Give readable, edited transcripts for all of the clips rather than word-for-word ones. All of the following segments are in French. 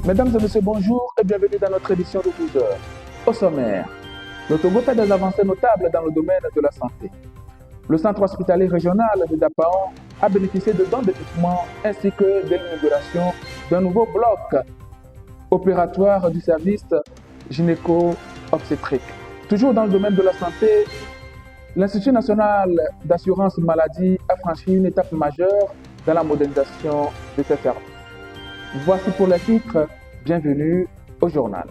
Mesdames et messieurs, bonjour et bienvenue dans notre édition de 12 heures. Au sommaire, le Togo fait des avancées notables dans le domaine de la santé. Le centre hospitalier régional de Dapaon a bénéficié de dons d'équipements ainsi que de l'inauguration d'un nouveau bloc opératoire du service gynéco-obstétrique. Toujours dans le domaine de la santé, l'Institut national d'assurance maladie a franchi une étape majeure dans la modernisation de ses services. Voici pour les titres. Bienvenue au journal.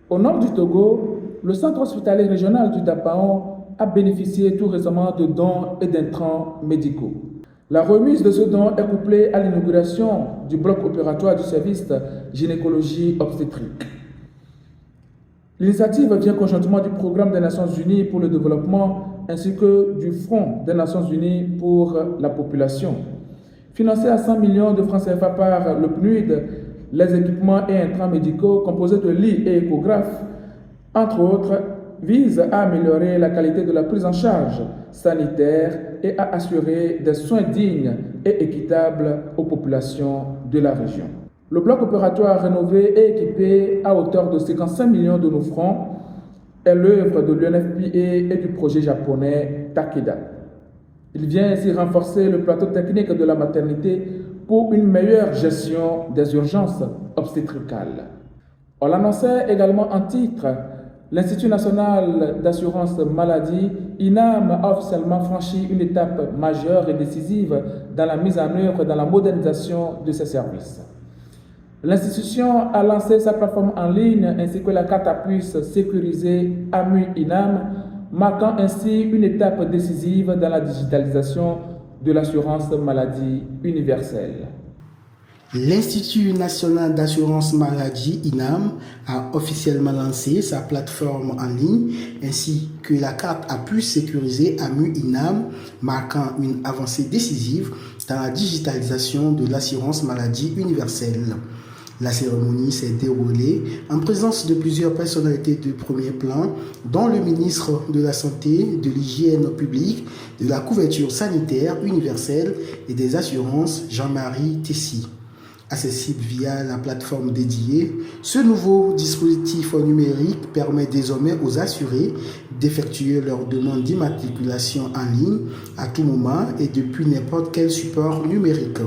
Au nord du Togo, le centre hospitalier régional du Dapaon a bénéficié tout récemment de dons et d'intrants médicaux. La remise de ce don est couplée à l'inauguration du bloc opératoire du service gynécologie obstétrique. L'initiative vient conjointement du Programme des Nations Unies pour le développement ainsi que du Fonds des Nations Unies pour la population. Financé à 100 millions de francs CFA par le PNUD, les équipements et intrants médicaux composés de lits et échographes, entre autres, visent à améliorer la qualité de la prise en charge sanitaire et à assurer des soins dignes et équitables aux populations de la région. Le bloc opératoire rénové et équipé à hauteur de 55 millions de nos francs est l'œuvre de l'UNFPA et du projet japonais Takeda. Il vient ainsi renforcer le plateau technique de la maternité pour une meilleure gestion des urgences obstétricales. On l'annonçait également en titre, l'Institut national d'assurance maladie, INAM, a officiellement franchi une étape majeure et décisive dans la mise en œuvre et dans la modernisation de ses services. L'institution a lancé sa plateforme en ligne ainsi que la carte à puce sécurisée AMU-INAM, marquant ainsi une étape décisive dans la digitalisation de l'assurance maladie universelle. L'Institut national d'assurance maladie INAM a officiellement lancé sa plateforme en ligne ainsi que la carte à puce sécurisée AMU-INAM, marquant une avancée décisive dans la digitalisation de l'assurance maladie universelle. La cérémonie s'est déroulée en présence de plusieurs personnalités de premier plan, dont le ministre de la Santé, de l'Hygiène publique, de la couverture sanitaire universelle et des assurances, Jean-Marie Tessy. Accessible via la plateforme dédiée, ce nouveau dispositif numérique permet désormais aux assurés d'effectuer leur demande d'immatriculation en ligne à tout moment et depuis n'importe quel support numérique.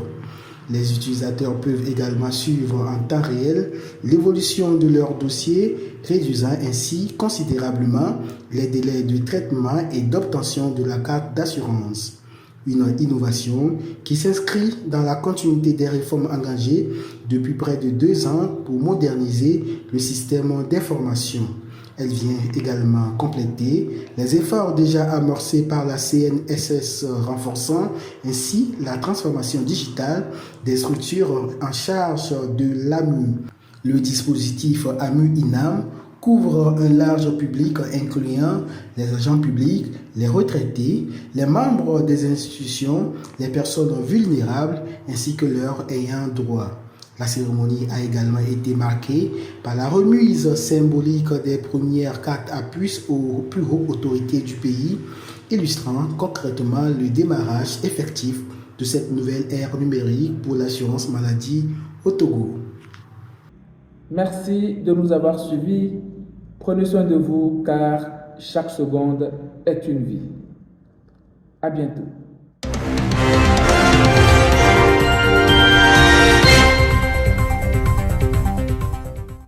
Les utilisateurs peuvent également suivre en temps réel l'évolution de leur dossier, réduisant ainsi considérablement les délais de traitement et d'obtention de la carte d'assurance. Une innovation qui s'inscrit dans la continuité des réformes engagées depuis près de 2 ans pour moderniser le système d'information. Elle vient également compléter les efforts déjà amorcés par la CNSS renforçant ainsi la transformation digitale des structures en charge de l'AMU. Le dispositif AMU-INAM couvre un large public incluant les agents publics, les retraités, les membres des institutions, les personnes vulnérables ainsi que leurs ayants droit. La cérémonie a également été marquée par la remise symbolique des premières cartes à puce aux plus hautes autorités du pays, illustrant concrètement le démarrage effectif de cette nouvelle ère numérique pour l'assurance maladie au Togo. Merci de nous avoir suivis. Prenez soin de vous car chaque seconde est une vie. À bientôt.